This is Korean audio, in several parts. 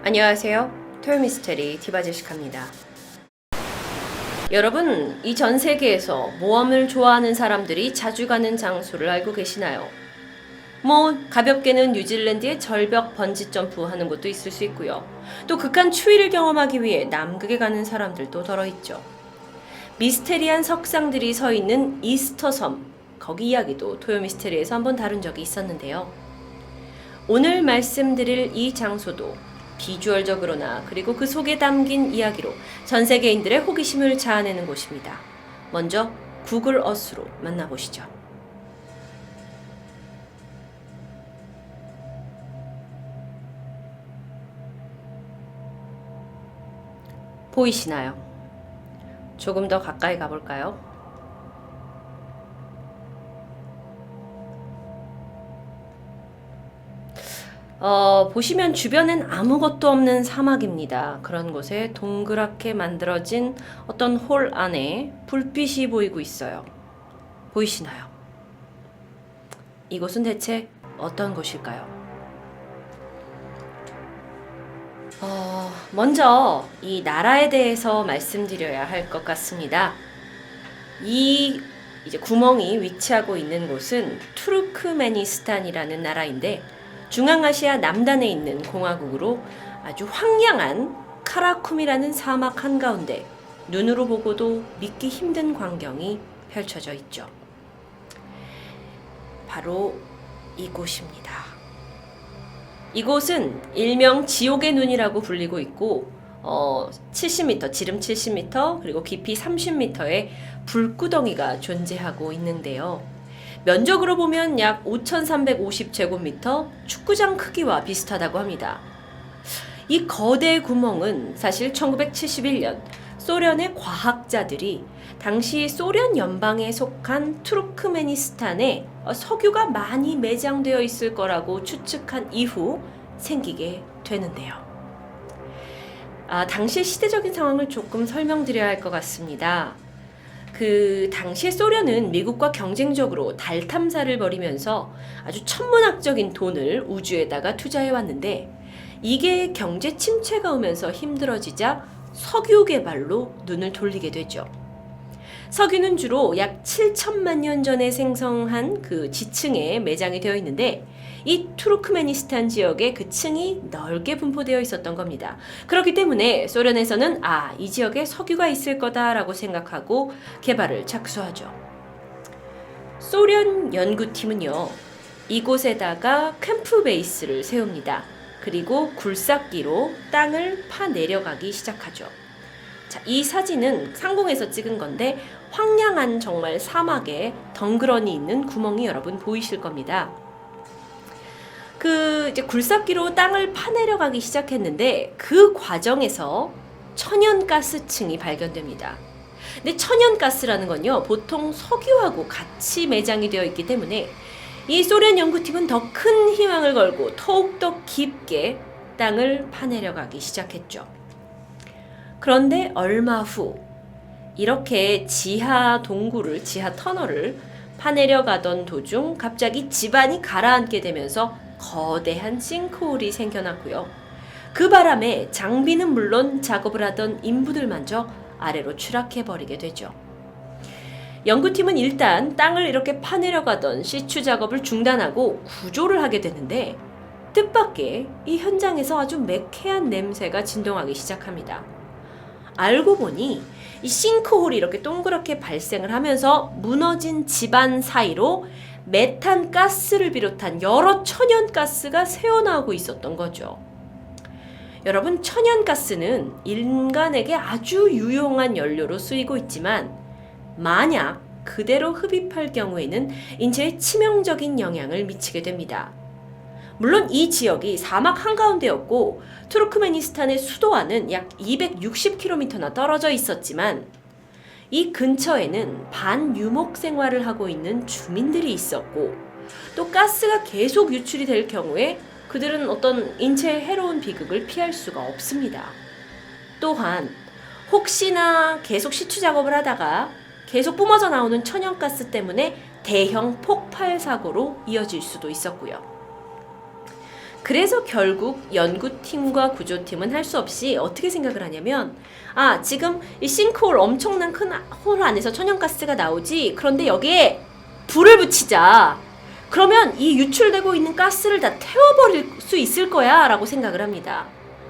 안녕하세요. 토요미스테리 디바제시카입니다. 여러분, 이 전 세계에서 모험을 좋아하는 사람들이 자주 가는 장소를 알고 계시나요? 가볍게는 뉴질랜드의 절벽 번지 점프 하는 곳도 있을 수 있고요. 또 극한 추위를 경험하기 위해 남극에 가는 사람들도 덜어 있죠. 미스테리한 석상들이 서 있는 이스터 섬, 거기 이야기도 토요미스테리에서 한번 다룬 적이 있었는데요. 오늘 말씀드릴 이 장소도 비주얼적으로나 그리고 그 속에 담긴 이야기로 전 세계인들의 호기심을 자아내는 곳입니다. 먼저 구글 어스로 만나보시죠. 보이시나요? 조금 더 가까이 가볼까요? 보시면 주변엔 아무것도 없는 사막입니다. 그런 곳에 동그랗게 만들어진 어떤 홀 안에 불빛이 보이고 있어요. 보이시나요? 이곳은 대체 어떤 곳일까요? 먼저 이 나라에 대해서 말씀드려야 할 것 같습니다. 이 이제 구멍이 위치하고 있는 곳은 투르크메니스탄이라는 나라인데 중앙아시아 남단에 있는 공화국으로 아주 황량한 카라쿰이라는 사막 한가운데 눈으로 보고도 믿기 힘든 광경이 펼쳐져 있죠. 바로 이곳입니다. 이곳은 일명 지옥의 눈이라고 불리고 있고 70m, 지름 70m, 그리고 깊이 30m의 불구덩이가 존재하고 있는데요. 면적으로 보면 약 5,350제곱미터, 축구장 크기와 비슷하다고 합니다. 이 거대 구멍은 사실 1971년 소련의 과학자들이 당시 소련 연방에 속한 투르크메니스탄에 석유가 많이 매장되어 있을 거라고 추측한 이후 생기게 되는데요. 당시 시대적인 상황을 조금 설명드려야 할 것 같습니다. 그 당시에 소련은 미국과 경쟁적으로 달 탐사를 벌이면서 아주 천문학적인 돈을 우주에다가 투자해 왔는데 이게 경제 침체가 오면서 힘들어지자 석유 개발로 눈을 돌리게 되죠. 석유는 주로 약 7천만 년 전에 생성한 그 지층에 매장이 되어 있는데 이 투르크메니스탄 지역에 그 층이 넓게 분포되어 있었던 겁니다. 그렇기 때문에 소련에서는 이 지역에 석유가 있을 거다라고 생각하고 개발을 착수하죠. 소련 연구팀은요, 이곳에다가 캠프 베이스를 세웁니다. 그리고 굴삭기로 땅을 파 내려가기 시작하죠. 자, 이 사진은 상공에서 찍은 건데 황량한 정말 사막에 덩그러니 있는 구멍이 여러분 보이실 겁니다. 이제 굴삭기로 땅을 파내려가기 시작했는데 그 과정에서 천연가스층이 발견됩니다. 근데 천연가스라는 건요, 보통 석유하고 같이 매장이 되어 있기 때문에 이 소련 연구팀은 더 큰 희망을 걸고 더욱더 깊게 땅을 파내려가기 시작했죠. 그런데 얼마 후 이렇게 지하 동굴을, 지하 터널을 파내려가던 도중 갑자기 지반이 가라앉게 되면서 거대한 싱크홀이 생겨났고요. 그 바람에 장비는 물론 작업을 하던 인부들마저 아래로 추락해버리게 되죠. 연구팀은 일단 땅을 이렇게 파내려가던 시추 작업을 중단하고 구조를 하게 되는데 뜻밖의 이 현장에서 아주 매캐한 냄새가 진동하기 시작합니다. 알고 보니 이 싱크홀이 이렇게 동그랗게 발생을 하면서 무너진 지반 사이로 메탄 가스를 비롯한 여러 천연가스가 새어나오고 있었던 거죠. 여러분, 천연가스는 인간에게 아주 유용한 연료로 쓰이고 있지만 만약 그대로 흡입할 경우에는 인체에 치명적인 영향을 미치게 됩니다. 물론 이 지역이 사막 한가운데였고 투르크메니스탄의 수도와는 약 260km나 떨어져 있었지만 이 근처에는 반유목 생활을 하고 있는 주민들이 있었고 또 가스가 계속 유출이 될 경우에 그들은 어떤 인체에 해로운 비극을 피할 수가 없습니다. 또한 혹시나 계속 시추 작업을 하다가 계속 뿜어져 나오는 천연가스 때문에 대형 폭발 사고로 이어질 수도 있었고요. 그래서 결국 연구팀과 구조팀은 할 수 없이 어떻게 생각을 하냐면, 지금 이 싱크홀 엄청난 큰 홀 안에서 천연가스가 나오지, 그런데 여기에 불을 붙이자. 그러면 이 유출되고 있는 가스를 다 태워버릴 수 있을 거야 라고 생각을 합니다.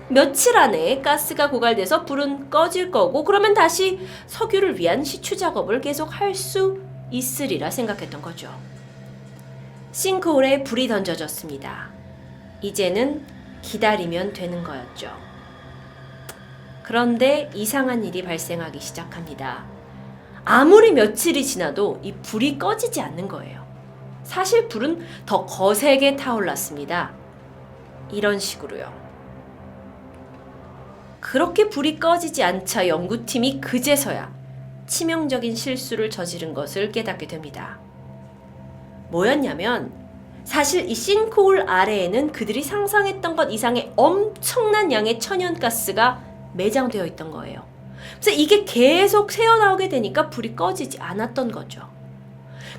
며칠 안에 가스가 고갈돼서 불은 꺼질 거고, 그러면 다시 석유를 위한 시추 작업을 계속 할 수 있으리라 생각했던 거죠. 싱크홀에 불이 던져졌습니다. 이제는 기다리면 되는 거였죠. 그런데 이상한 일이 발생하기 시작합니다. 아무리 며칠이 지나도 이 불이 꺼지지 않는 거예요. 사실 불은 더 거세게 타올랐습니다. 이런 식으로요. 그렇게 불이 꺼지지 않자 연구팀이 그제서야 치명적인 실수를 저지른 것을 깨닫게 됩니다. 뭐였냐면, 사실 이 싱크홀 아래에는 그들이 상상했던 것 이상의 엄청난 양의 천연가스가 매장되어 있던 거예요. 그래서 이게 계속 새어나오게 되니까 불이 꺼지지 않았던 거죠.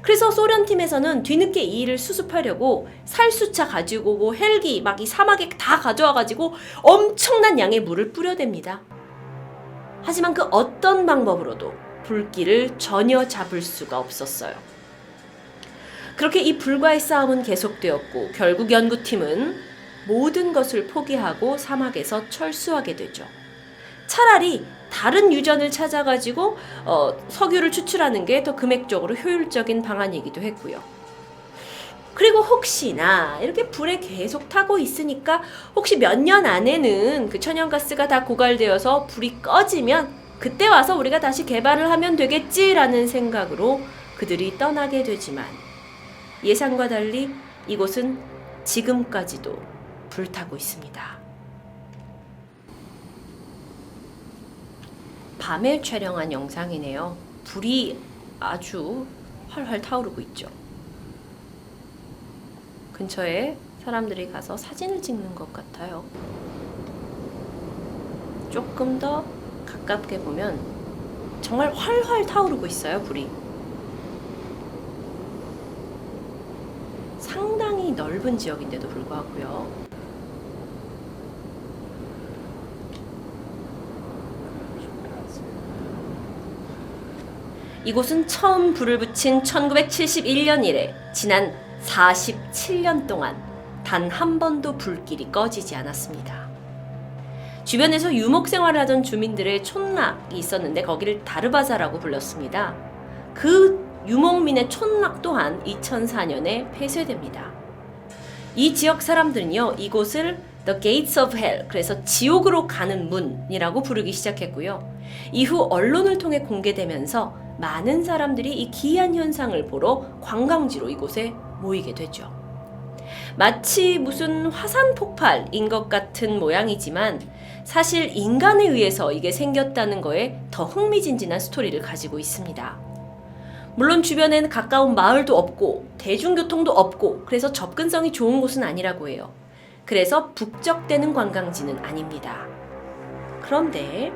그래서 소련팀에서는 뒤늦게 이 일을 수습하려고 살수차 가지고 오고 헬기 막 이 사막에 다 가져와가지고 엄청난 양의 물을 뿌려댑니다. 하지만 그 어떤 방법으로도 불길을 전혀 잡을 수가 없었어요. 그렇게 이 불과의 싸움은 계속되었고, 결국 연구팀은 모든 것을 포기하고 사막에서 철수하게 되죠. 차라리 다른 유전을 찾아가지고 석유를 추출하는 게 더 금액적으로 효율적인 방안이기도 했고요. 그리고 혹시나 이렇게 불에 계속 타고 있으니까 혹시 몇 년 안에는 그 천연가스가 다 고갈되어서 불이 꺼지면 그때 와서 우리가 다시 개발을 하면 되겠지라는 생각으로 그들이 떠나게 되지만, 예상과 달리 이곳은 지금까지도 불타고 있습니다. 밤에 촬영한 영상이네요. 불이 아주 활활 타오르고 있죠. 근처에 사람들이 가서 사진을 찍는 것 같아요. 조금 더 가깝게 보면 정말 활활 타오르고 있어요, 불이. 상당히 넓은 지역인데도 불구하고요. 이곳은 처음 불을 붙인 1971년 이래 지난 47년 동안 단 한 번도 불길이 꺼지지 않았습니다. 주변에서 유목 생활을 하던 주민들의 촌락이 있었는데 거기를 다르바자라고 불렀습니다. 그 유목민의 촌락 또한 2004년에 폐쇄됩니다. 이 지역 사람들은요, 이곳을 The Gates of Hell, 그래서 지옥으로 가는 문이라고 부르기 시작했고요. 이후 언론을 통해 공개되면서 많은 사람들이 이 기이한 현상을 보러 관광지로 이곳에 모이게 되죠. 마치 무슨 화산 폭발인 것 같은 모양이지만 사실 인간에 의해서 이게 생겼다는 거에 더 흥미진진한 스토리를 가지고 있습니다. 물론 주변에는 가까운 마을도 없고 대중교통도 없고 그래서 접근성이 좋은 곳은 아니라고 해요. 그래서 북적대는 관광지는 아닙니다. 그런데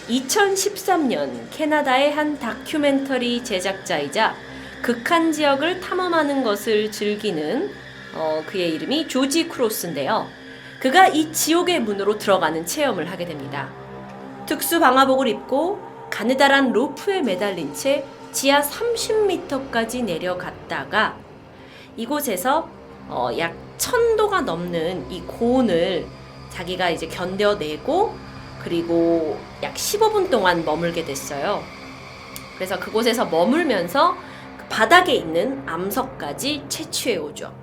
2013년 캐나다의 한 다큐멘터리 제작자이자 극한 지역을 탐험하는 것을 즐기는 그의 이름이 조지 크로스인데요. 그가 이 지옥의 문으로 들어가는 체험을 하게 됩니다. 특수 방화복을 입고 가느다란 로프에 매달린 채 지하 30m까지 내려갔다가 이곳에서 약 1000도가 넘는 이 고온을 자기가 이제 견뎌내고 그리고 약 15분 동안 머물게 됐어요. 그래서 그곳에서 머물면서 그 바닥에 있는 암석까지 채취해 오죠.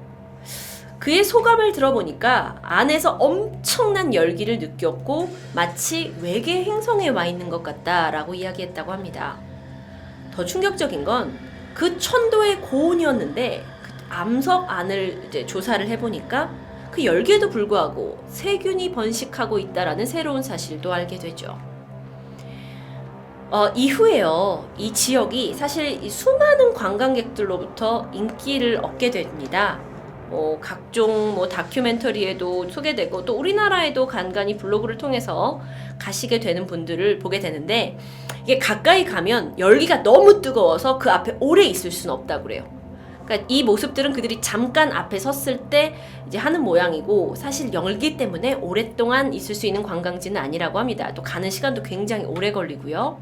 그의 소감을 들어보니까 안에서 엄청난 열기를 느꼈고 마치 외계 행성에 와 있는 것 같다라고 이야기했다고 합니다. 더 충격적인 건 그 1000도의 고온이었는데 그 암석 안을 이제 조사를 해보니까 그 열기에도 불구하고 세균이 번식하고 있다라는 새로운 사실도 알게 되죠. 이후에요, 이 지역이 사실 이 수많은 관광객들로부터 인기를 얻게 됩니다. 각종 다큐멘터리에도 소개되고 또 우리나라에도 간간히 블로그를 통해서 가시게 되는 분들을 보게 되는데 이게 가까이 가면 열기가 너무 뜨거워서 그 앞에 오래 있을 수는 없다고 그래요. 그러니까 이 모습들은 그들이 잠깐 앞에 섰을 때 이제 하는 모양이고 사실 열기 때문에 오랫동안 있을 수 있는 관광지는 아니라고 합니다. 또 가는 시간도 굉장히 오래 걸리고요.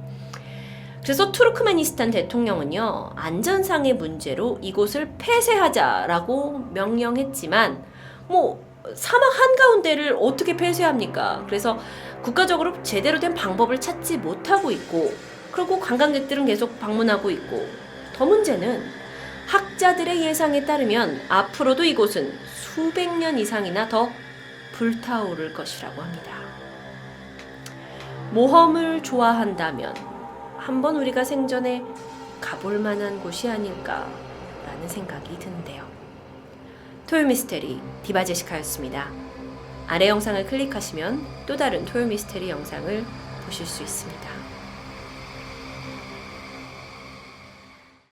그래서 투르크메니스탄 대통령은요, 안전상의 문제로 이곳을 폐쇄하자라고 명령했지만 뭐 사막 한가운데를 어떻게 폐쇄합니까? 그래서 국가적으로 제대로 된 방법을 찾지 못하고 있고, 그리고 관광객들은 계속 방문하고 있고, 더 문제는 학자들의 예상에 따르면 앞으로도 이곳은 수백 년 이상이나 더 불타오를 것이라고 합니다. 모험을 좋아한다면 한번 우리가 생전에 가볼 만한 곳이 아닐까라는 생각이 드는데요. 토요미스테리 디바제시카였습니다. 아래 영상을 클릭하시면 또 다른 토요미스테리 영상을 보실 수 있습니다.